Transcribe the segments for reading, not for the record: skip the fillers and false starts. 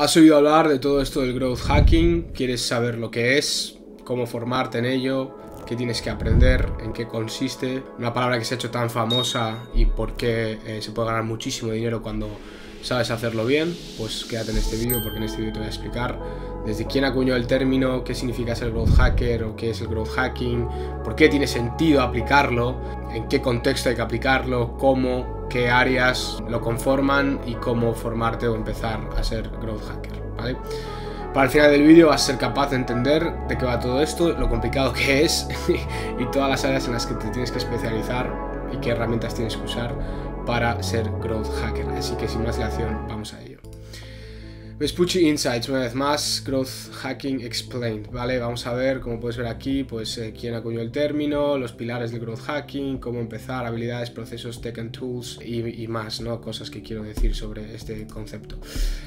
¿Has oído hablar de todo esto del growth hacking? ¿Quieres saber lo que es? ¿Cómo formarte en ello? ¿Qué tienes que aprender? ¿En qué consiste? Una palabra que se ha hecho tan famosa y por qué se puede ganar muchísimo dinero cuando sabes hacerlo bien. Pues quédate en este vídeo, porque en este vídeo te voy a explicar desde quién acuñó el término, qué significa ser growth hacker o qué es el growth hacking, por qué tiene sentido aplicarlo, en qué contexto hay que aplicarlo, cómo, qué áreas lo conforman y cómo formarte o empezar a ser growth hacker, ¿vale? Para el final del vídeo vas a ser capaz de entender de qué va todo esto, lo complicado que es y todas las áreas en las que te tienes que especializar y qué herramientas tienes que usar para ser growth hacker. Así que sin más dilación, vamos a ello. Vespucci Insights, una vez más, Growth Hacking Explained, ¿vale? Vamos a ver, como puedes ver aquí, pues quién acuñó el término, los pilares del Growth Hacking, cómo empezar, habilidades, procesos, tech and tools y más, ¿no? Cosas que quiero decir sobre este concepto.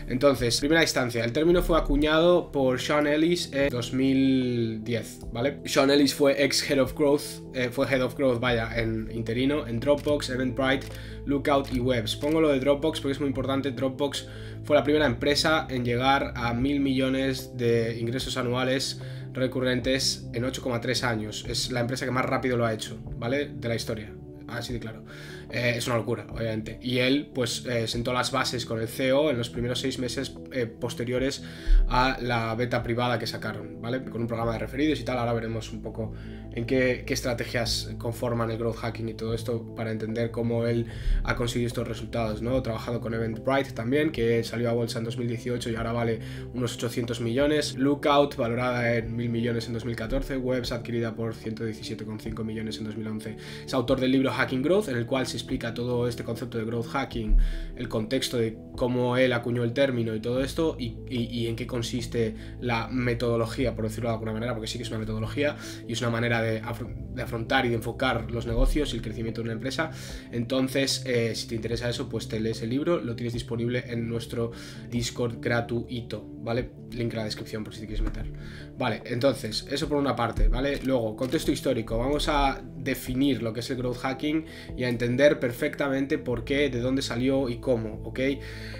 Entonces, primera instancia, el término fue acuñado por Sean Ellis en 2010, ¿vale? Sean Ellis fue Head of Growth, vaya, en interino, en Dropbox, Eventbrite, Lookout y Webs. Pongo lo de Dropbox porque es muy importante. Dropbox fue la primera empresa en llegar a 1.000 millones de ingresos anuales recurrentes en 8,3 años. Es la empresa que más rápido lo ha hecho, ¿vale? De la historia. Así de claro. Es una locura, obviamente. Y él, pues, sentó las bases con el CEO en los primeros 6 meses posteriores a la beta privada que sacaron, ¿vale? Con un programa de referidos y tal. Ahora veremos un poco en qué estrategias conforman el growth hacking y todo esto para entender cómo él ha conseguido estos resultados, ¿no? Trabajado con Eventbrite también, que salió a bolsa en 2018 y ahora vale unos 800 millones. Lookout, valorada en 1.000 millones en 2014. Webs, adquirida por 117,5 millones en 2011. Es autor del libro Hacking Growth, en el cual se explica todo este concepto de growth hacking, el contexto de cómo él acuñó el término y todo esto y en qué consiste la metodología, por decirlo de alguna manera, porque sí que es una metodología y es una manera de afrontar y de enfocar los negocios y el crecimiento de una empresa. Entonces, si te interesa eso, pues te lees el libro, lo tienes disponible en nuestro Discord gratuito, ¿vale? Link en la descripción por si te quieres meter. Vale, entonces, eso por una parte, ¿vale? Luego, contexto histórico. Vamos a definir lo que es el growth hacking y a entender perfectamente por qué, de dónde salió y cómo, ¿ok?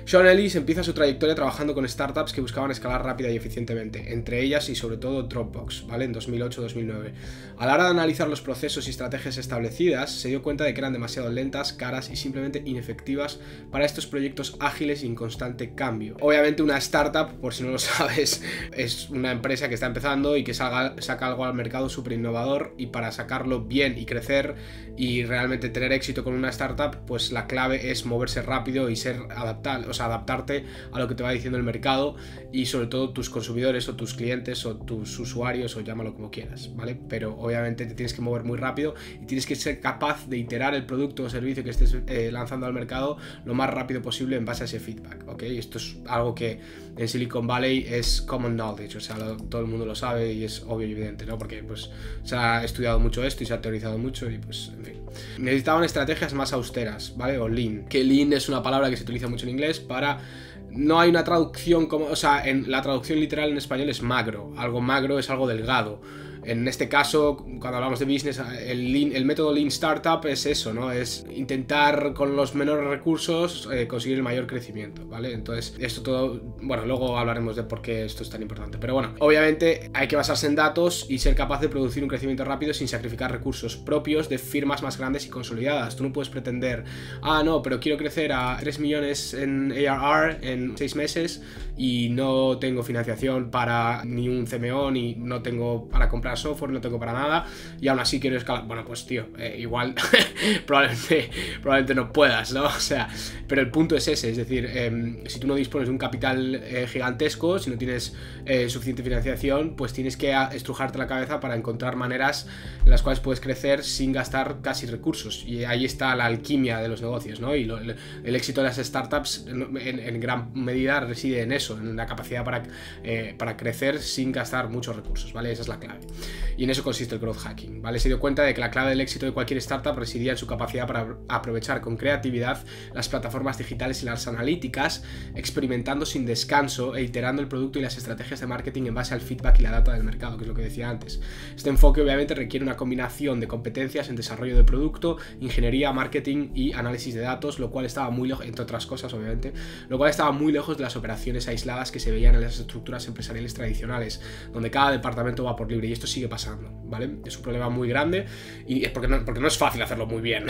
Sean Ellis empieza su trayectoria trabajando con startups que buscaban escalar rápida y eficientemente, entre ellas y sobre todo Dropbox, ¿vale? En 2008-2009. A la hora de analizar los procesos y estrategias establecidas, se dio cuenta de que eran demasiado lentas, caras y simplemente inefectivas para estos proyectos ágiles y en constante cambio. Obviamente una startup, por si no lo sabes, es una empresa que está empezando y que saca algo al mercado súper innovador, y para sacarlo bien y crecer y realmente tener éxito con una startup, pues la clave es moverse rápido y adaptarte a lo que te va diciendo el mercado y sobre todo tus consumidores o tus clientes o tus usuarios, o llámalo como quieras, ¿vale? Pero obviamente te tienes que mover muy rápido y tienes que ser capaz de iterar el producto o servicio que estés lanzando al mercado lo más rápido posible en base a ese feedback, ¿ok? Esto es algo que en Silicon Valley es common knowledge, o sea, todo el mundo lo sabe y es obvio y evidente, ¿no? Porque pues se ha estudiado mucho esto y se ha teorizado mucho y pues, en fin. Necesitaban estrategias más austeras, ¿vale? O lean, que lean es una palabra que se utiliza mucho en inglés para... No hay una traducción como... O sea, en la traducción literal en español es magro. Algo magro es algo delgado. En este caso, cuando hablamos de business, el método Lean Startup es eso, ¿no? Es intentar con los menores recursos conseguir el mayor crecimiento, ¿vale? Entonces, esto todo... Bueno, luego hablaremos de por qué esto es tan importante. Pero bueno, obviamente hay que basarse en datos y ser capaz de producir un crecimiento rápido sin sacrificar recursos propios de firmas más grandes y consolidadas. Tú no puedes pretender, no, pero quiero crecer a 3 millones en ARR en 6 meses y no tengo financiación para ni un CMO, ni no tengo para comprar software, no tengo para nada y aún así quiero escalar. Bueno, pues tío, igual probablemente no puedas, ¿no? O sea, pero el punto es ese, es decir, si tú no dispones de un capital gigantesco, si no tienes suficiente financiación, pues tienes que estrujarte la cabeza para encontrar maneras en las cuales puedes crecer sin gastar casi recursos, y ahí está la alquimia de los negocios, ¿no? Y el éxito de las startups en gran medida reside en eso, en la capacidad para crecer sin gastar muchos recursos, ¿vale? Esa es la clave. Y en eso consiste el growth hacking, ¿vale? Se dio cuenta de que la clave del éxito de cualquier startup residía en su capacidad para aprovechar con creatividad las plataformas digitales y las analíticas, experimentando sin descanso e iterando el producto y las estrategias de marketing en base al feedback y la data del mercado, que es lo que decía antes. Este enfoque obviamente requiere una combinación de competencias en desarrollo de producto, ingeniería, marketing y análisis de datos, lo cual estaba muy lejos, entre otras cosas obviamente, lo cual estaba muy lejos de las operaciones aisladas que se veían en las estructuras empresariales tradicionales, donde cada departamento va por libre, y esto sigue pasando, ¿vale? Es un problema muy grande y es porque no es fácil hacerlo muy bien,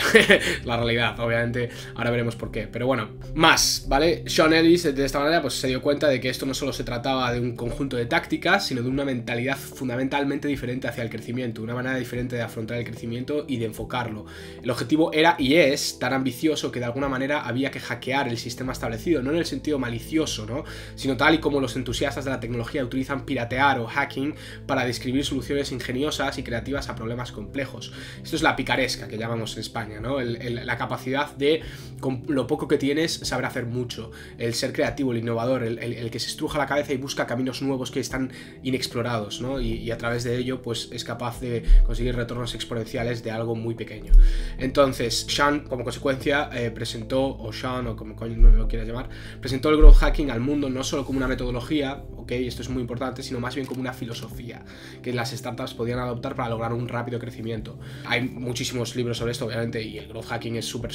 la realidad, obviamente, ahora veremos por qué, pero bueno, más, ¿vale? Sean Ellis de esta manera pues se dio cuenta de que esto no solo se trataba de un conjunto de tácticas, sino de una mentalidad fundamentalmente diferente hacia el crecimiento, una manera diferente de afrontar el crecimiento y de enfocarlo. El objetivo era y es tan ambicioso que de alguna manera había que hackear el sistema establecido, no en el sentido malicioso, ¿no? Sino tal y como los entusiastas de la tecnología utilizan piratear o hacking para describir soluciones ingeniosas y creativas a problemas complejos. Esto es la picaresca que llamamos en España, ¿no? La capacidad de, con lo poco que tienes, saber hacer mucho, el ser creativo, el innovador, el que se estruja la cabeza y busca caminos nuevos que están inexplorados, ¿no? Y a través de ello pues es capaz de conseguir retornos exponenciales de algo muy pequeño. Entonces Sean, como consecuencia, presentó, o Sean, o como coño lo quieras llamar, presentó el growth hacking al mundo no solo como una metodología, ok, esto es muy importante, sino más bien como una filosofía que las startups podían adoptar para lograr un rápido crecimiento. Hay muchísimos libros sobre esto, obviamente, y el growth hacking es súper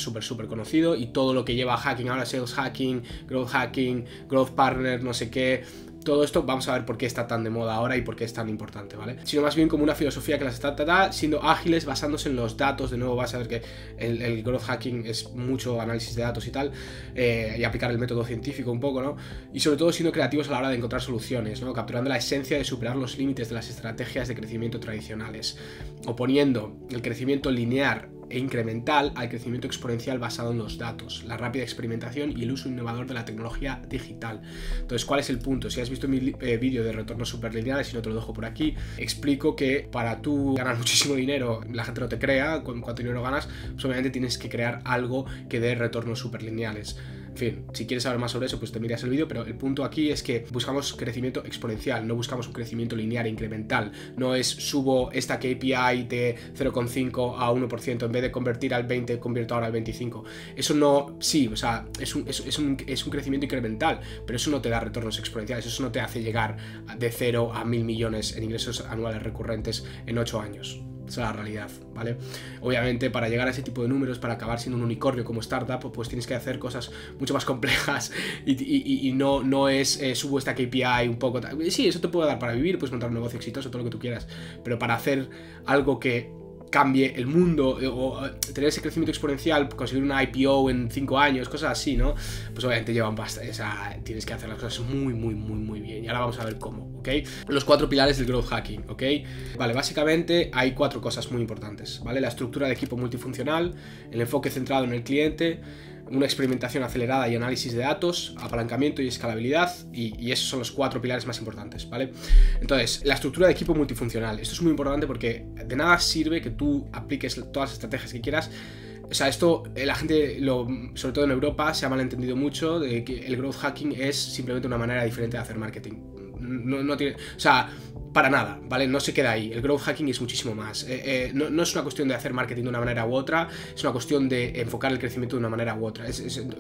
conocido, y todo lo que lleva a hacking ahora, sales hacking, growth partner, no sé qué. Todo esto vamos a ver por qué está tan de moda ahora y por qué es tan importante, ¿vale? Sino más bien como una filosofía que las está siendo ágiles, basándose en los datos. De nuevo vas a ver que el growth hacking es mucho análisis de datos y tal, y aplicar el método científico un poco, ¿no? Y sobre todo siendo creativos a la hora de encontrar soluciones, ¿no? Capturando la esencia de superar los límites de las estrategias de crecimiento tradicionales, oponiendo el crecimiento lineal e incremental al crecimiento exponencial basado en los datos, la rápida experimentación y el uso innovador de la tecnología digital. Entonces, ¿cuál es el punto? Si has visto mi vídeo de retornos superlineales, si no te lo dejo por aquí, explico que para tú ganar muchísimo dinero, la gente no te crea cuánto dinero ganas, pues obviamente tienes que crear algo que dé retornos superlineales. En fin, si quieres saber más sobre eso, pues te miras el vídeo, pero el punto aquí es que buscamos crecimiento exponencial, no buscamos un crecimiento lineal e incremental. No es subo esta KPI de 0,5 a 1%, en vez de convertir al 20, convierto ahora al 25. Eso no, sí, o sea, es un crecimiento incremental, pero eso no te da retornos exponenciales, eso no te hace llegar de 0 a 1.000 millones en ingresos anuales recurrentes en 8 años. Esa es la realidad, ¿vale? Obviamente, para llegar a ese tipo de números, para acabar siendo un unicornio como startup, pues tienes que hacer cosas mucho más complejas y no es subo esta KPI un poco. Sí, eso te puede dar para vivir, puedes montar un negocio exitoso, todo lo que tú quieras, pero para hacer algo que cambie el mundo o tener ese crecimiento exponencial, conseguir una IPO en 5 años, cosas así, ¿no? Pues obviamente llevan bastante, o sea, tienes que hacer las cosas muy bien, y ahora vamos a ver cómo, ¿ok? Los 4 pilares del growth hacking, ¿ok? Vale, básicamente hay 4 cosas muy importantes, ¿vale? La estructura de equipo multifuncional, el enfoque centrado en el cliente, una experimentación acelerada y análisis de datos, apalancamiento y escalabilidad, y esos son los 4 pilares más importantes, ¿vale? Entonces, la estructura de equipo multifuncional. Esto es muy importante porque de nada sirve que tú apliques todas las estrategias que quieras. O sea, esto la gente, sobre todo en Europa, se ha malentendido mucho de que el growth hacking es simplemente una manera diferente de hacer marketing. No tiene, o sea, para nada, ¿vale? No se queda ahí. El growth hacking es muchísimo más. No es una cuestión de hacer marketing de una manera u otra, es una cuestión de enfocar el crecimiento de una manera u otra.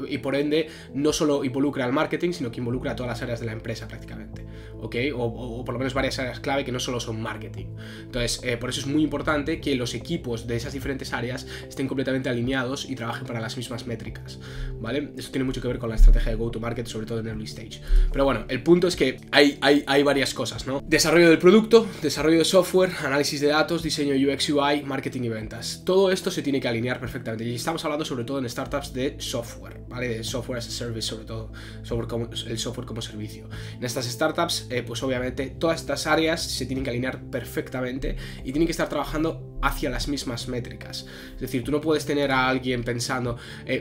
Y por ende, no solo involucra al marketing, sino que involucra a todas las áreas de la empresa prácticamente, ¿ok? O por lo menos varias áreas clave que no solo son marketing. Entonces, por eso es muy importante que los equipos de esas diferentes áreas estén completamente alineados y trabajen para las mismas métricas, ¿vale? Eso tiene mucho que ver con la estrategia de go-to-market, sobre todo en early stage. Pero bueno, el punto es que hay varias cosas, ¿no? Desarrollo del producto, desarrollo de software, análisis de datos, diseño UX UI, marketing y ventas. Todo esto se tiene que alinear perfectamente, y estamos hablando sobre todo en startups de software, ¿vale? De software as a service, sobre todo, el software como servicio. En estas startups, pues obviamente todas estas áreas se tienen que alinear perfectamente y tienen que estar trabajando hacia las mismas métricas. Es decir, tú no puedes tener a alguien pensando,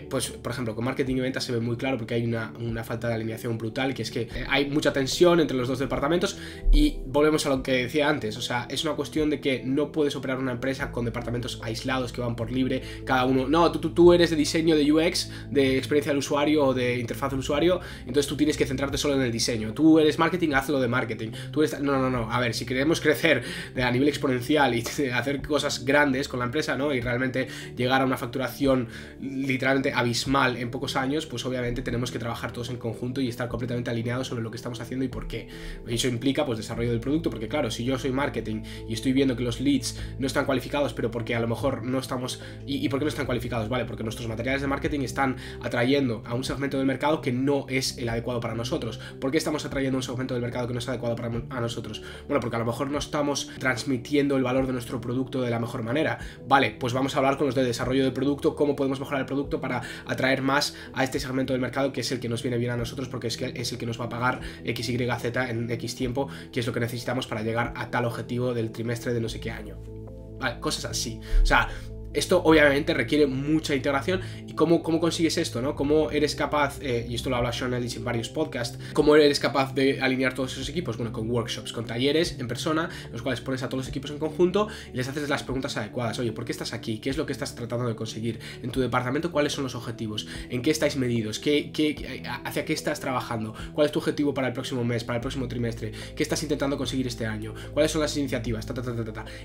pues por ejemplo, con marketing y ventas se ve muy claro porque hay una falta de alineación brutal, que es que hay mucha tensión entre los dos departamentos, y volvemos a lo que decía antes, o sea, es una cuestión de que no puedes operar una empresa con departamentos aislados que van por libre, cada uno, no, tú eres de diseño, de UX, de experiencia del usuario o de interfaz del usuario, entonces tú tienes que centrarte solo en el diseño, tú eres marketing, hazlo de marketing, tú eres... No, a ver, si queremos crecer a nivel exponencial y hacer cosas grandes con la empresa, ¿no? Y realmente llegar a una facturación literalmente abismal en pocos años, pues obviamente tenemos que trabajar todos en conjunto y estar completamente alineados sobre lo que estamos haciendo y por qué. Y eso implica pues desarrollo del producto, porque claro, si yo soy marketing y estoy viendo que los leads no están cualificados, pero porque a lo mejor no estamos... ¿Y por qué no están cualificados? Vale, porque nuestros materiales de marketing están atrayendo a un segmento del mercado que no es el adecuado para nosotros. ¿Por qué estamos atrayendo a un segmento del mercado que no es adecuado para nosotros? Bueno, porque a lo mejor no estamos transmitiendo el valor de nuestro producto de la mejor manera. Vale, pues vamos a hablar con los de desarrollo del producto, cómo podemos mejorar el producto para atraer más a este segmento del mercado que es el que nos viene bien a nosotros, porque es el que nos va a pagar X, Y, Z en X tiempo, que es lo que necesitamos para llegar a tal objetivo del trimestre de no sé qué año. Vale, cosas así. O sea, esto obviamente requiere mucha integración. ¿Y cómo consigues esto, no? ¿Cómo eres capaz, y esto lo habla Sean Ellis en varios podcasts, cómo eres capaz de alinear todos esos equipos? Bueno, con workshops, con talleres en persona, en los cuales pones a todos los equipos en conjunto y les haces las preguntas adecuadas. Oye, ¿por qué estás aquí? ¿Qué es lo que estás tratando de conseguir? En tu departamento, ¿cuáles son los objetivos? ¿En qué estáis medidos? ¿Hacia qué estás trabajando? ¿Cuál es tu objetivo para el próximo mes, para el próximo trimestre? ¿Qué estás intentando conseguir este año? ¿Cuáles son las iniciativas?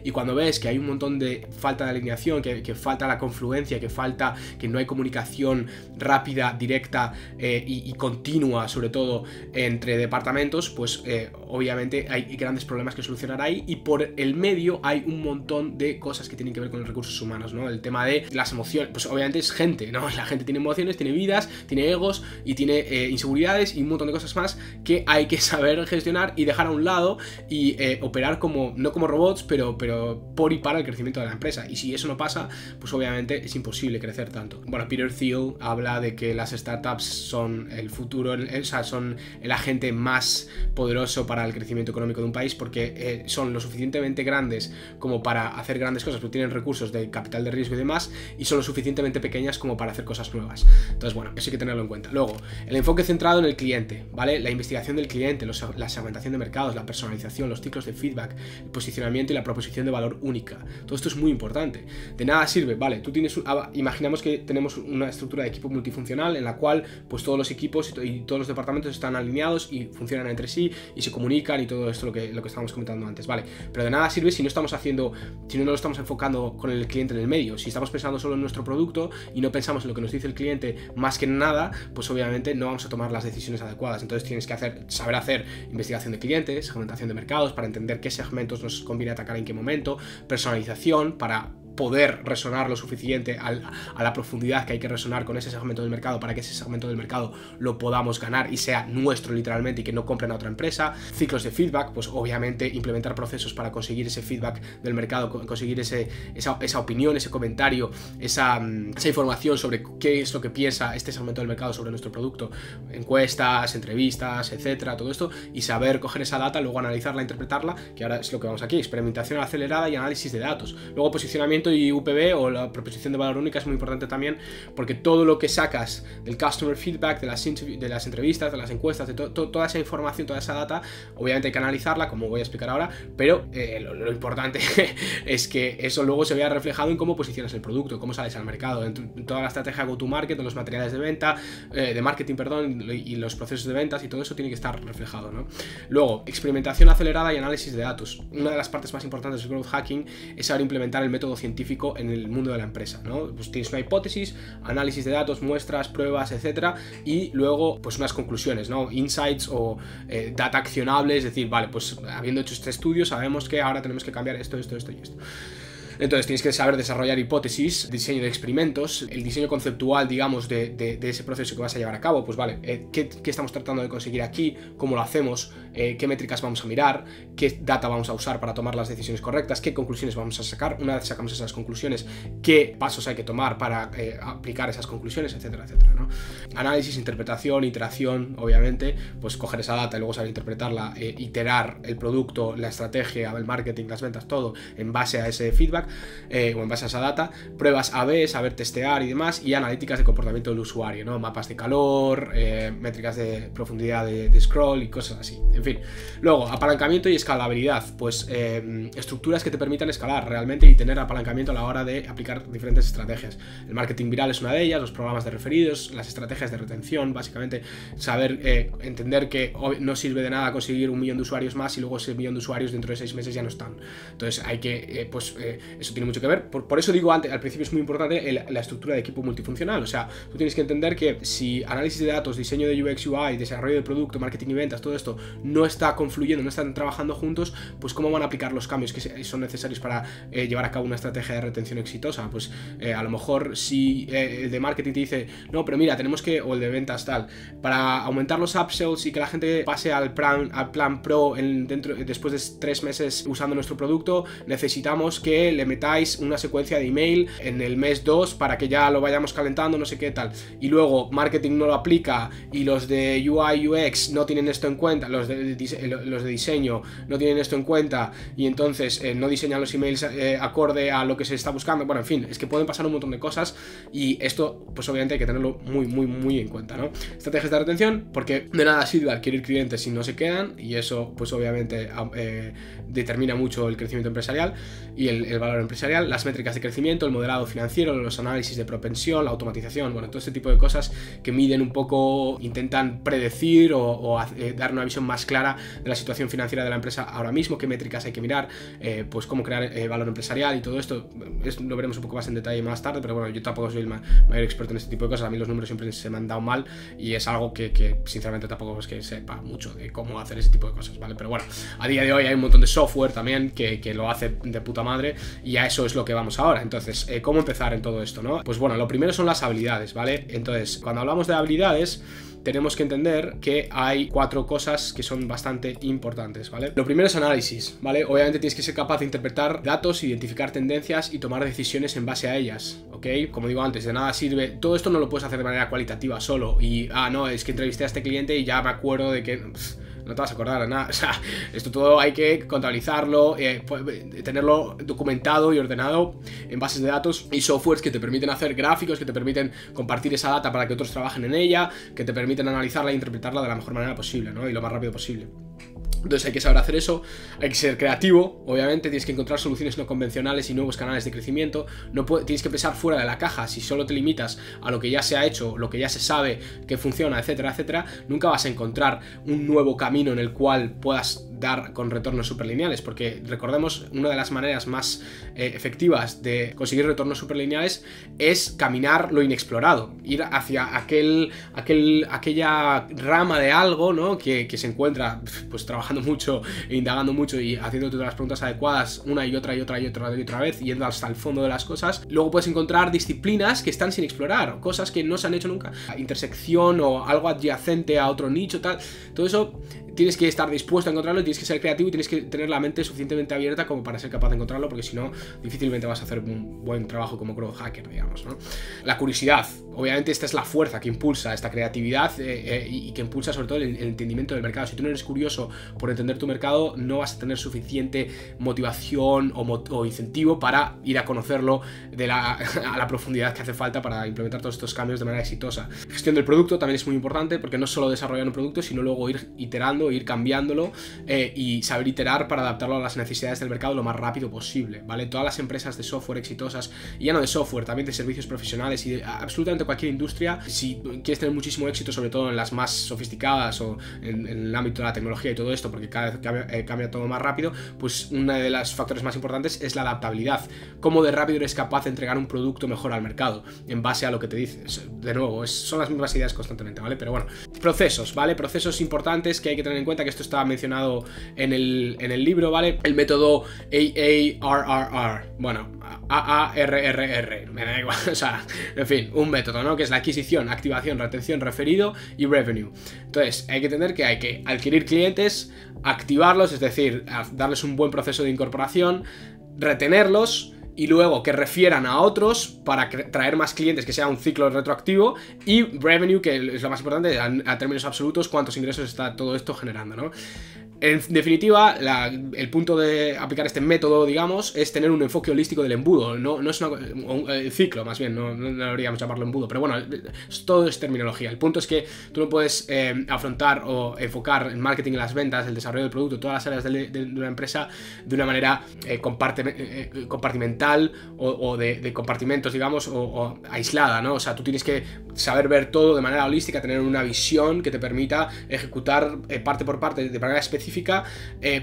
Y cuando ves que hay un montón de falta de alineación, que falta la confluencia, que no hay comunicación rápida, directa y continua, sobre todo entre departamentos, pues obviamente hay grandes problemas que solucionar ahí, y por el medio hay un montón de cosas que tienen que ver con los recursos humanos, ¿no? El tema de las emociones, pues obviamente es gente, ¿no? La gente tiene emociones, tiene vidas, tiene egos y tiene inseguridades y un montón de cosas más que hay que saber gestionar y dejar a un lado y operar no como robots, pero por y para el crecimiento de la empresa. Y si eso no pasa, pues obviamente es imposible crecer tanto. Bueno, Peter Thiel habla de que las startups son el futuro, o sea, son el agente más poderoso para el crecimiento económico de un país, porque son lo suficientemente grandes como para hacer grandes cosas, porque tienen recursos de capital de riesgo y demás, y son lo suficientemente pequeñas como para hacer cosas nuevas. Entonces, bueno, eso hay que tenerlo en cuenta. Luego, el enfoque centrado en el cliente, ¿vale? La investigación del cliente, la segmentación de mercados, la personalización, los ciclos de feedback, el posicionamiento y la proposición de valor única. Todo esto es muy importante. De nada sirve, vale, tú tienes, imaginamos que tenemos una estructura de equipo multifuncional en la cual pues todos los equipos y todos los departamentos están alineados y funcionan entre sí y se comunican y todo esto lo que estábamos comentando antes, vale, pero de nada sirve si no lo estamos enfocando con el cliente en el medio. Si estamos pensando solo en nuestro producto y no pensamos en lo que nos dice el cliente más que en nada, pues obviamente no vamos a tomar las decisiones adecuadas. Entonces tienes que saber hacer investigación de clientes, segmentación de mercados para entender qué segmentos nos conviene atacar en qué momento, personalización para poder resonar lo suficiente a la profundidad que hay que resonar con ese segmento del mercado para que ese segmento del mercado lo podamos ganar y sea nuestro literalmente y que no compren a otra empresa. Ciclos de feedback, pues obviamente implementar procesos para conseguir ese feedback del mercado, conseguir esa opinión, ese comentario, esa información sobre qué es lo que piensa este segmento del mercado sobre nuestro producto, encuestas, entrevistas, etcétera, todo esto, y saber coger esa data, luego analizarla, interpretarla, que ahora es lo que vamos aquí, experimentación acelerada y análisis de datos. Luego posicionamiento y UPB o la proposición de valor única es muy importante también, porque todo lo que sacas del customer feedback, de las entrevistas, de las encuestas, de toda esa información, toda esa data, obviamente hay que analizarla, como voy a explicar ahora, pero lo importante es que eso luego se vea reflejado en cómo posicionas el producto, cómo sales al mercado, en toda la estrategia go-to-market, en los materiales de venta, de marketing, perdón, y los procesos de ventas, y todo eso tiene que estar reflejado, ¿no? Luego, experimentación acelerada y análisis de datos. Una de las partes más importantes del growth hacking es saber implementar el método científico en el mundo de la empresa, ¿no? Pues tienes una hipótesis, análisis de datos, muestras, pruebas, etcétera, y luego pues unas conclusiones, ¿no? Insights o data accionable, es decir, vale, pues habiendo hecho este estudio sabemos que ahora tenemos que cambiar esto y esto. Entonces tienes que saber desarrollar hipótesis, diseño de experimentos, el diseño conceptual, digamos, de ese proceso que vas a llevar a cabo. Pues vale, ¿qué estamos tratando de conseguir aquí? ¿Cómo lo hacemos? ¿Qué métricas vamos a mirar? ¿Qué data vamos a usar para tomar las decisiones correctas? ¿Qué conclusiones vamos a sacar? Una vez sacamos esas conclusiones, ¿qué pasos hay que tomar para aplicar esas conclusiones? Etcétera, etcétera, ¿no? Análisis, interpretación, iteración, obviamente, pues coger esa data y luego saber interpretarla, iterar el producto, la estrategia, el marketing, las ventas, todo en base a ese feedback. O en base a esa data, pruebas A/B, saber testear y demás, y analíticas de comportamiento del usuario, ¿no? Mapas de calor, métricas de profundidad de scroll y cosas así. En fin. Luego, apalancamiento y escalabilidad. Pues estructuras que te permitan escalar realmente y tener apalancamiento a la hora de aplicar diferentes estrategias. El marketing viral es una de ellas, los programas de referidos, las estrategias de retención, básicamente saber entender que no sirve de nada conseguir 1 millón de usuarios más y luego ese 1 millón de usuarios dentro de 6 meses ya no están. Entonces hay que, eso tiene mucho que ver. Por eso digo antes, al principio es muy importante la estructura de equipo multifuncional. O sea, tú tienes que entender que si análisis de datos, diseño de UX, UI, desarrollo de producto, marketing y ventas, todo esto no está confluyendo, no están trabajando juntos, pues cómo van a aplicar los cambios que son necesarios para llevar a cabo una estrategia de retención exitosa. Pues a lo mejor si el de marketing te dice, no, pero mira, tenemos que, o el de ventas tal, para aumentar los upsells y que la gente pase al plan Pro después de 3 meses usando nuestro producto, necesitamos que le metáis una secuencia de email en el mes 2 para que ya lo vayamos calentando, no sé qué tal. Y luego marketing no lo aplica y los de UI UX no tienen esto en cuenta, los de diseño no tienen esto en cuenta y entonces no diseñan los emails acorde a lo que se está buscando. Bueno, en fin, es que pueden pasar un montón de cosas y esto pues obviamente hay que tenerlo muy en cuenta, ¿no? Estrategias de retención, porque de nada sirve adquirir clientes si no se quedan, y eso pues obviamente determina mucho el crecimiento empresarial y el valor empresarial. Las métricas de crecimiento, el modelado financiero, los análisis de propensión, la automatización, bueno, todo este tipo de cosas que miden un poco, intentan predecir o dar una visión más clara de la situación financiera de la empresa ahora mismo, qué métricas hay que mirar, pues cómo crear valor empresarial y todo esto. Lo veremos un poco más en detalle más tarde, pero bueno, yo tampoco soy el mayor experto en este tipo de cosas. A mí los números siempre se me han dado mal y es algo que sinceramente tampoco es que sepa mucho de cómo hacer ese tipo de cosas, ¿vale? Pero bueno, a día de hoy hay un montón de software también que lo hace de puta madre y a eso es lo que vamos ahora. Entonces, ¿cómo empezar en todo esto, no? Pues bueno, lo primero son las habilidades, ¿vale? Entonces, cuando hablamos de habilidades, tenemos que entender que hay 4 cosas que son bastante importantes, ¿vale? Lo primero es análisis, ¿vale? Obviamente tienes que ser capaz de interpretar datos, identificar tendencias y tomar decisiones en base a ellas, ¿ok? Como digo antes, de nada sirve, todo esto no lo puedes hacer de manera cualitativa solo y, no, es que entrevisté a este cliente y ya me acuerdo de que... no te vas a acordar de nada, o sea, esto todo hay que contabilizarlo, tenerlo documentado y ordenado en bases de datos y softwares que te permiten hacer gráficos, que te permiten compartir esa data para que otros trabajen en ella, que te permiten analizarla e interpretarla de la mejor manera posible, ¿no? Y lo más rápido posible. Entonces hay que saber hacer eso, hay que ser creativo, obviamente tienes que encontrar soluciones no convencionales y nuevos canales de crecimiento, tienes que pensar fuera de la caja. Si solo te limitas a lo que ya se ha hecho, lo que ya se sabe que funciona, etcétera, etcétera, nunca vas a encontrar un nuevo camino en el cual puedas dar con retornos superlineales, porque recordemos, una de las maneras más efectivas de conseguir retornos superlineales es caminar lo inexplorado, ir hacia aquella rama de algo, ¿no? que se encuentra pues trabajando mucho, indagando mucho y haciéndote todas las preguntas adecuadas una y otra vez, yendo hasta el fondo de las cosas. Luego puedes encontrar disciplinas que están sin explorar, cosas que no se han hecho nunca, intersección o algo adyacente a otro nicho, tal, todo eso tienes que estar dispuesto a encontrarlo, tienes que ser creativo y tienes que tener la mente suficientemente abierta como para ser capaz de encontrarlo, porque si no, difícilmente vas a hacer un buen trabajo como growth hacker, digamos, ¿no? La curiosidad, obviamente esta es la fuerza que impulsa esta creatividad y que impulsa sobre todo el entendimiento del mercado. Si tú no eres curioso por entender tu mercado, no vas a tener suficiente motivación o incentivo para ir a conocerlo a la profundidad que hace falta para implementar todos estos cambios de manera exitosa. Gestión del producto también es muy importante, porque no es solo desarrollar un producto, sino luego ir iterando, ir cambiándolo y saber iterar para adaptarlo a las necesidades del mercado lo más rápido posible, ¿vale? Todas las empresas de software exitosas, y ya no de software, también de servicios profesionales y de absolutamente cualquier industria, si quieres tener muchísimo éxito, sobre todo en las más sofisticadas o en el ámbito de la tecnología y todo esto, porque cada vez cambia todo más rápido, pues uno de los factores más importantes es la adaptabilidad. Cómo de rápido eres capaz de entregar un producto mejor al mercado en base a lo que te dices. De nuevo, son las mismas ideas constantemente, ¿vale? Pero bueno, procesos, ¿vale? Procesos importantes que hay que tener en cuenta, que esto está mencionado en el libro, ¿vale? El método AARRR, bueno, AARRR, me da igual, o sea, en fin, un método, ¿no? Que es la adquisición, activación, retención, referido y revenue. Entonces, hay que entender que hay que adquirir clientes, activarlos, es decir, darles un buen proceso de incorporación, retenerlos y luego que refieran a otros para traer más clientes, que sea un ciclo retroactivo, y revenue, que es lo más importante, a términos absolutos, cuántos ingresos está todo esto generando, ¿no? En definitiva, el punto de aplicar este método, digamos, es tener un enfoque holístico del embudo. No es un ciclo, más bien, no deberíamos llamarlo embudo, pero bueno, todo es terminología. El punto es que tú no puedes afrontar o enfocar el marketing y las ventas, el desarrollo del producto, todas las áreas de una empresa de una manera compartimental o de compartimentos, digamos, o aislada, ¿no? O sea, tú tienes que saber ver todo de manera holística, tener una visión que te permita ejecutar parte por parte de manera específica,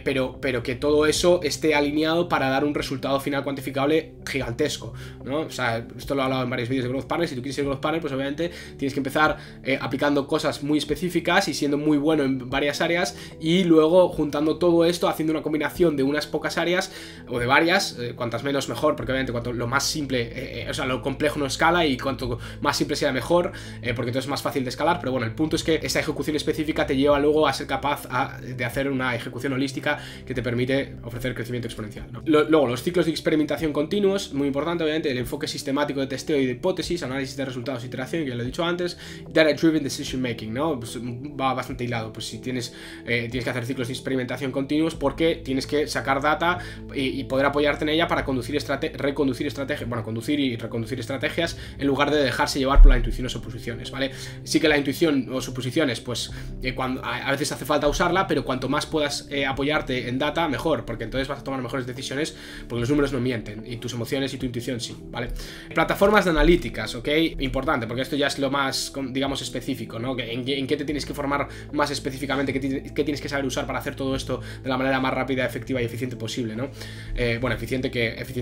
pero que todo eso esté alineado para dar un resultado final cuantificable gigantesco, ¿no? O sea, esto lo he hablado en varios vídeos de Growth Partner. Si tú quieres ser Growth Partner, pues obviamente tienes que empezar aplicando cosas muy específicas y siendo muy bueno en varias áreas, y luego juntando todo esto, haciendo una combinación de unas pocas áreas o de varias, cuantas menos mejor, porque obviamente cuanto lo más simple, o sea, lo complejo no escala, y cuanto más simple sea mejor, porque entonces es más fácil de escalar. Pero bueno, el punto es que esa ejecución específica te lleva luego a ser capaz de hacer una ejecución holística que te permite ofrecer crecimiento exponencial, ¿no? Luego, los ciclos de experimentación continuos, muy importante, obviamente, el enfoque sistemático de testeo y de hipótesis, análisis de resultados, iteración, que ya lo he dicho antes, data-driven decision making, ¿no? Pues va bastante hilado. Pues si tienes que hacer ciclos de experimentación continuos, porque tienes que sacar data y poder apoyarte en ella para conducir estrategias, bueno, conducir y reconducir estrategias, en lugar de dejarse llevar por la intuición o suposiciones, ¿vale? Sí que la intuición o suposiciones, pues a veces hace falta usarla, pero cuanto más puedas apoyarte en data, mejor, porque entonces vas a tomar mejores decisiones, porque los números no mienten, y tus emociones y tu intuición sí, ¿vale? Plataformas de analíticas, ¿ok? Importante, porque esto ya es lo más, digamos, específico, ¿no? ¿En qué te tienes que formar más específicamente? ¿Qué tienes que saber usar para hacer todo esto de la manera más rápida, efectiva y eficiente posible, ¿no? Bueno, eficiente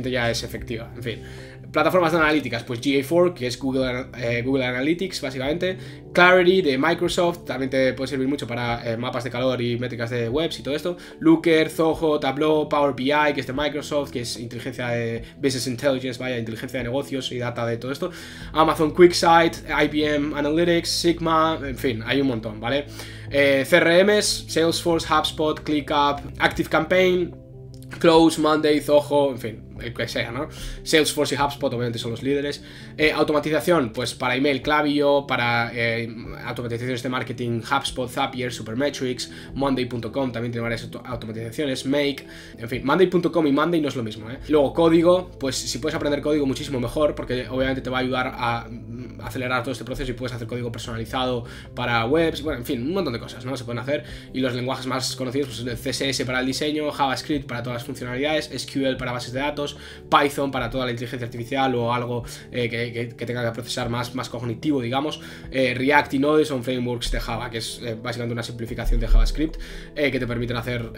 ya es efectiva, en fin. Plataformas de analíticas, pues GA4, que es Google Analytics, básicamente. Clarity de Microsoft, también te puede servir mucho para mapas de calor y métricas de webs y todo esto. Looker, Zoho, Tableau, Power BI, que es de Microsoft, que es inteligencia de Business Intelligence, vaya, inteligencia de negocios y data de todo esto. Amazon QuickSight, IBM Analytics, Sigma, en fin, hay un montón, ¿vale? CRMs, Salesforce, HubSpot, ClickUp, ActiveCampaign, Close, Monday, Zoho, en fin, el que sea, ¿no? Salesforce y HubSpot obviamente son los líderes. Automatización, pues para email, Klaviyo, para automatizaciones de marketing, HubSpot, Zapier, Supermetrics, Monday.com también tiene varias automatizaciones, Make, en fin, Monday.com y Monday no es lo mismo, ¿eh? Luego código, pues si puedes aprender código muchísimo mejor, porque obviamente te va a ayudar a acelerar todo este proceso, y puedes hacer código personalizado para webs, bueno, en fin, un montón de cosas, ¿no? Se pueden hacer, y los lenguajes más conocidos, pues el CSS para el diseño, JavaScript para todas las funcionalidades, SQL para bases de datos, Python para toda la inteligencia artificial o algo que tenga que procesar más cognitivo, digamos. React y Node son frameworks de Java, que es básicamente una simplificación de JavaScript, que te permiten hacer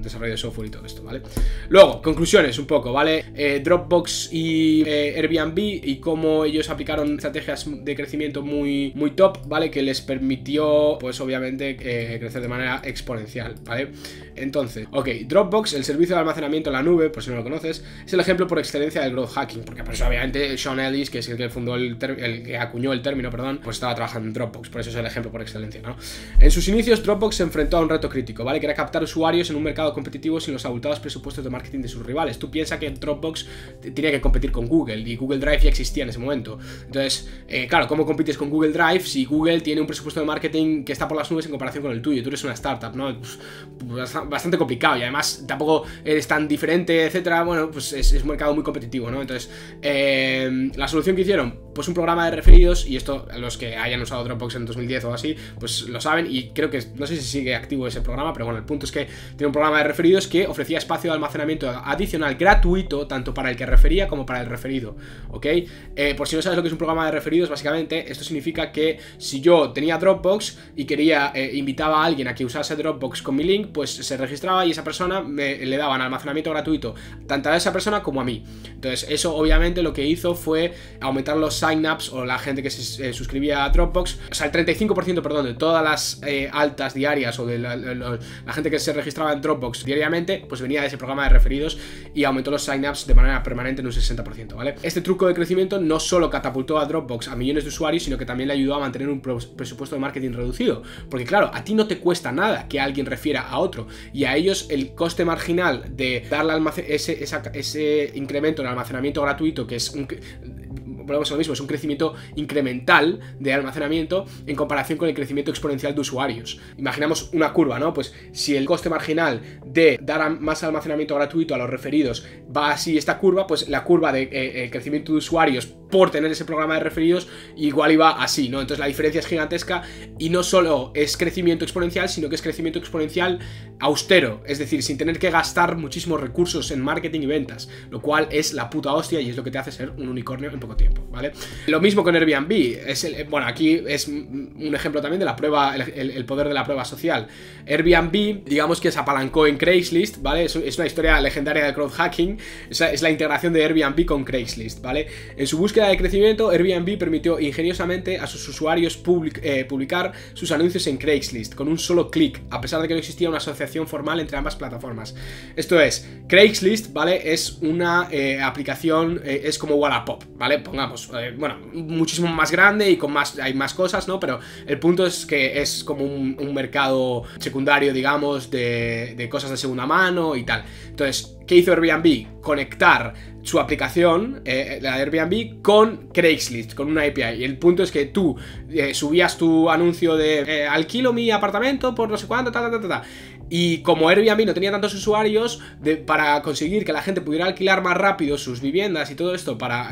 desarrollo de software y todo esto, ¿vale? Luego, conclusiones un poco, ¿vale? Dropbox y Airbnb, y cómo ellos aplicaron estrategias de crecimiento muy top, ¿vale? Que les permitió, pues obviamente, crecer de manera exponencial, ¿vale? Entonces, ok, Dropbox, el servicio de almacenamiento en la nube, por si no lo conoces, es el ejemplo por excelencia del growth hacking, porque por eso obviamente Sean Ellis, que es el que fundó el que acuñó el término, perdón, pues estaba trabajando en Dropbox, por eso es el ejemplo por excelencia, ¿no? En sus inicios, Dropbox se enfrentó a un reto crítico, ¿vale? Que era captar usuarios en un mercado competitivo sin los abultados presupuestos de marketing de sus rivales. Tú piensas que Dropbox tenía que competir con Google, y Google Drive ya existía en ese momento. Entonces, claro, ¿cómo compites con Google Drive si Google tiene un presupuesto de marketing que está por las nubes en comparación con el tuyo? Tú eres una startup, ¿no? Pues, bastante complicado, y además tampoco eres tan diferente, etcétera. Bueno, pues es un mercado muy competitivo, ¿no? Entonces, la solución que hicieron, pues un programa de referidos, y esto los que hayan usado Dropbox en 2010 o así, pues lo saben, y creo que, no sé si sigue activo ese programa, pero bueno, el punto es que tiene un programa de referidos que ofrecía espacio de almacenamiento adicional gratuito, tanto para el que refería como para el referido, ¿ok? Por si no sabes lo que es un programa de referidos, básicamente esto significa que si yo tenía Dropbox y quería, invitaba a alguien a que usase Dropbox con mi link, pues se registraba y esa persona le daban almacenamiento gratuito, tanto a esa persona como a mí. Entonces eso obviamente lo que hizo fue aumentar los signups, o la gente que se suscribía a Dropbox, o sea, el 35%, perdón, de todas las altas diarias, o de la gente que se registraba en Dropbox diariamente, pues venía de ese programa de referidos, y aumentó los signups de manera permanente en un 60%, ¿vale? Este truco de crecimiento no solo catapultó a Dropbox a millones de usuarios, sino que también le ayudó a mantener un presupuesto de marketing reducido, porque claro, a ti no te cuesta nada que alguien refiera a otro, y a ellos el coste marginal de darle ese incremento en almacenamiento gratuito, que es volvemos a lo mismo, es un crecimiento incremental de almacenamiento en comparación con el crecimiento exponencial de usuarios. Imaginamos una curva, ¿no? Pues si el coste marginal de dar más almacenamiento gratuito a los referidos va así esta curva, pues la curva de crecimiento de usuarios por tener ese programa de referidos igual iba así, ¿no? Entonces la diferencia es gigantesca y no solo es crecimiento exponencial, sino que es crecimiento exponencial austero, es decir, sin tener que gastar muchísimos recursos en marketing y ventas, lo cual es la puta hostia y es lo que te hace ser un unicornio en poco tiempo, ¿vale? Lo mismo con Airbnb, bueno, aquí es un ejemplo también de la prueba, el poder de la prueba social. Airbnb, digamos que se apalancó en Craigslist, ¿vale? Es una historia legendaria del crowd hacking, es la integración de Airbnb con Craigslist, ¿vale? En su búsqueda de crecimiento, Airbnb permitió ingeniosamente a sus usuarios publicar sus anuncios en Craigslist con un solo clic, a pesar de que no existía una asociación formal entre ambas plataformas. Esto es, Craigslist, ¿vale? Es una aplicación, es como Wallapop, ¿vale? Pongamos, bueno, muchísimo más grande y hay más cosas, ¿no? Pero el punto es que es como un mercado secundario, digamos, de cosas de segunda mano y tal. Entonces, ¿qué hizo Airbnb? Conectar su aplicación, la de Airbnb, con Craigslist, con una API. Y el punto es que tú subías tu anuncio de alquilo mi apartamento por no sé cuánto, y como Airbnb no tenía tantos usuarios, para conseguir que la gente pudiera alquilar más rápido sus viviendas y todo esto, para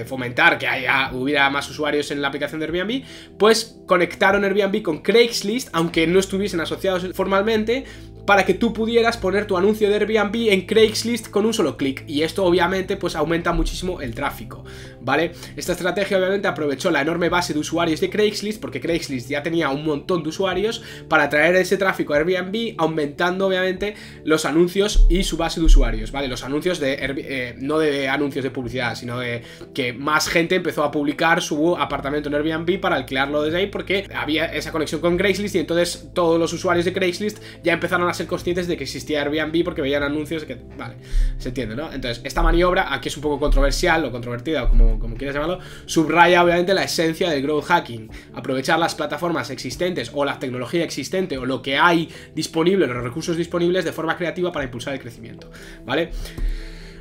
fomentar que hubiera más usuarios en la aplicación de Airbnb, pues conectaron Airbnb con Craigslist, aunque no estuviesen asociados formalmente, para que tú pudieras poner tu anuncio de Airbnb en Craigslist con un solo clic. Y esto obviamente pues aumenta muchísimo el tráfico, ¿vale? Esta estrategia obviamente aprovechó la enorme base de usuarios de Craigslist, porque Craigslist ya tenía un montón de usuarios, para traer ese tráfico a Airbnb, aumentando obviamente los anuncios y su base de usuarios, ¿vale? Los anuncios no de anuncios de publicidad, sino de que más gente empezó a publicar su apartamento en Airbnb para alquilarlo desde ahí, porque había esa conexión con Craigslist y entonces todos los usuarios de Craigslist ya empezaron a ser conscientes de que existía Airbnb porque veían anuncios que, vale, se entiende, ¿no? Entonces, esta maniobra, aquí es un poco controversial o controvertida, o como quieras llamarlo, subraya obviamente la esencia del growth hacking. Aprovechar las plataformas existentes o la tecnología existente o lo que hay disponible, los recursos disponibles de forma creativa para impulsar el crecimiento, ¿vale?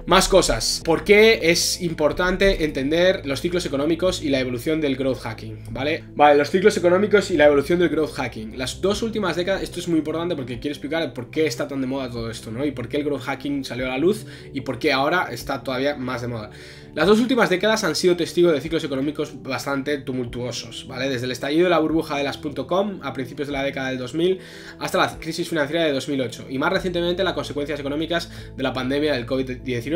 Más cosas. ¿Por qué es importante entender los ciclos económicos y la evolución del growth hacking? ¿Vale? Vale, los ciclos económicos y la evolución del growth hacking. Las dos últimas décadas, esto es muy importante porque quiero explicar por qué está tan de moda todo esto, ¿no? Y por qué el growth hacking salió a la luz y por qué ahora está todavía más de moda. Las dos últimas décadas han sido testigo de ciclos económicos bastante tumultuosos, ¿vale? Desde el estallido de la burbuja de las .com a principios de la década del 2000 hasta la crisis financiera de 2008 y más recientemente las consecuencias económicas de la pandemia del COVID-19.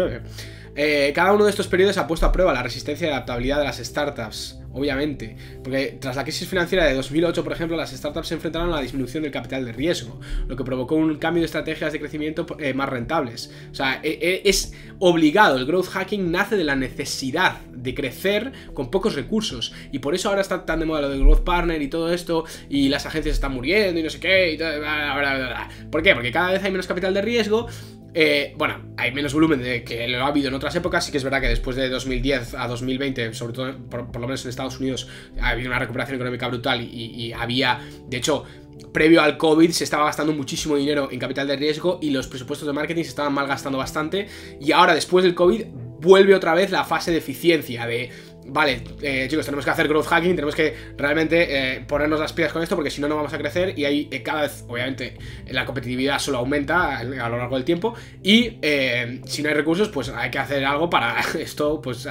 Cada uno de estos periodos ha puesto a prueba la resistencia y adaptabilidad de las startups, obviamente, porque tras la crisis financiera de 2008, por ejemplo, las startups se enfrentaron a la disminución del capital de riesgo, lo que provocó un cambio de estrategias de crecimiento más rentables. O sea, es obligado, el growth hacking nace de la necesidad de crecer con pocos recursos, y por eso ahora está tan de moda lo del growth partner y todo esto, y las agencias están muriendo y no sé qué, y todo, bla, bla, bla, bla. ¿Por qué? Porque cada vez hay menos capital de riesgo. Bueno, hay menos volumen de que lo ha habido en otras épocas. Sí que es verdad que después de 2010 a 2020, sobre todo por lo menos en Estados Unidos, ha habido una recuperación económica brutal y había, de hecho, previo al COVID se estaba gastando muchísimo dinero en capital de riesgo y los presupuestos de marketing se estaban malgastando bastante, y ahora después del COVID vuelve otra vez la fase de eficiencia de... Vale, chicos, tenemos que hacer growth hacking, tenemos que realmente ponernos las pilas con esto, porque si no, no vamos a crecer. Y ahí cada vez, obviamente, la competitividad solo aumenta a lo largo del tiempo. Y si no hay recursos, pues hay que hacer algo para esto, pues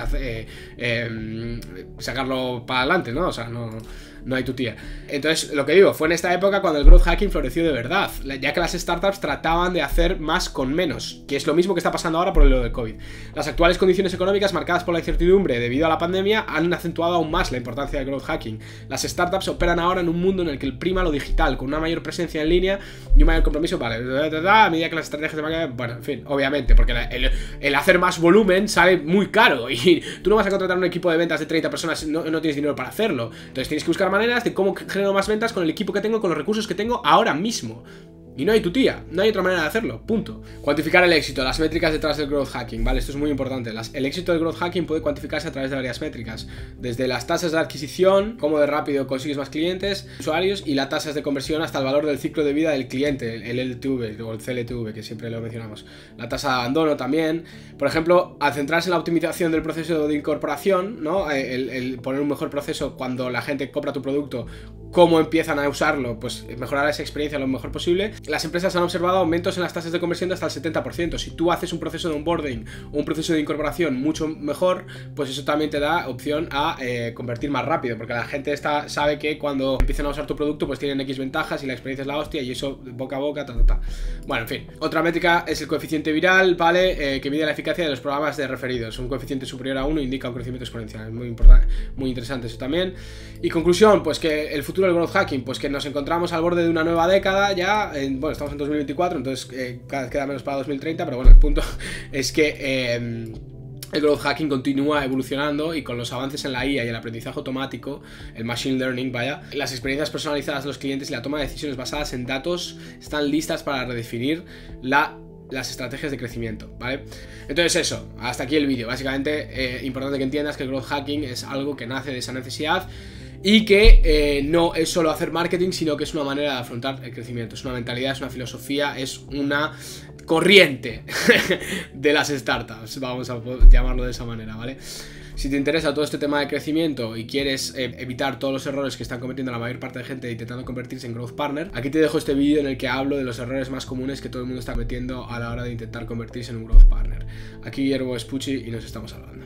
sacarlo para adelante, ¿no? O sea, no hay tutía. Entonces, lo que digo, fue en esta época cuando el growth hacking floreció de verdad, ya que las startups trataban de hacer más con menos, que es lo mismo que está pasando ahora por lo del COVID. Las actuales condiciones económicas marcadas por la incertidumbre debido a la pandemia han acentuado aún más la importancia del growth hacking. Las startups operan ahora en un mundo en el que prima lo digital, con una mayor presencia en línea y un mayor compromiso, vale, a medida que las estrategias de marketing, bueno, en fin, obviamente, porque el hacer más volumen sale muy caro y tú no vas a contratar un equipo de ventas de 30 personas, no tienes dinero para hacerlo. Entonces tienes que buscar maneras de cómo genero más ventas con el equipo que tengo, con los recursos que tengo ahora mismo. Y no hay tu tía, no hay otra manera de hacerlo, punto. Cuantificar el éxito, las métricas detrás del growth hacking, ¿vale? Esto es muy importante. El éxito del growth hacking puede cuantificarse a través de varias métricas. Desde las tasas de adquisición, cómo de rápido consigues más clientes, usuarios, y las tasas de conversión hasta el valor del ciclo de vida del cliente, el LTV o el CLTV, que siempre lo mencionamos. La tasa de abandono también. Por ejemplo, al centrarse en la optimización del proceso de incorporación, ¿no? El poner un mejor proceso cuando la gente compra tu producto, cómo empiezan a usarlo, pues mejorar esa experiencia lo mejor posible. Las empresas han observado aumentos en las tasas de conversión de hasta el 70%. Si tú haces un proceso de onboarding o un proceso de incorporación mucho mejor, pues eso también te da opción a convertir más rápido, porque la gente sabe que cuando empiezan a usar tu producto pues tienen X ventajas y la experiencia es la hostia, y eso boca a boca, Bueno, en fin. Otra métrica es el coeficiente viral, ¿vale? Que mide la eficacia de los programas de referidos. Un coeficiente superior a 1 indica un crecimiento exponencial. Es muy importante, muy interesante eso también. Y conclusión, pues que el futuro del growth hacking, pues que nos encontramos al borde de una nueva década ya. Bueno, estamos en 2024, entonces queda menos para 2030, pero bueno, el punto es que el growth hacking continúa evolucionando, y con los avances en la IA y el aprendizaje automático, el machine learning, vaya, las experiencias personalizadas de los clientes y la toma de decisiones basadas en datos están listas para redefinir las estrategias de crecimiento, ¿vale? Entonces eso, hasta aquí el vídeo. Básicamente, importante que entiendas que el growth hacking es algo que nace de esa necesidad y que no es solo hacer marketing, sino que es una manera de afrontar el crecimiento. Es una mentalidad, es una filosofía, es una corriente de las startups, vamos a llamarlo de esa manera, ¿vale? Si te interesa todo este tema de crecimiento y quieres evitar todos los errores que están cometiendo la mayor parte de gente intentando convertirse en growth partner, aquí te dejo este vídeo en el que hablo de los errores más comunes que todo el mundo está cometiendo a la hora de intentar convertirse en un growth partner. Aquí Guillermo Vespucci y nos estamos hablando.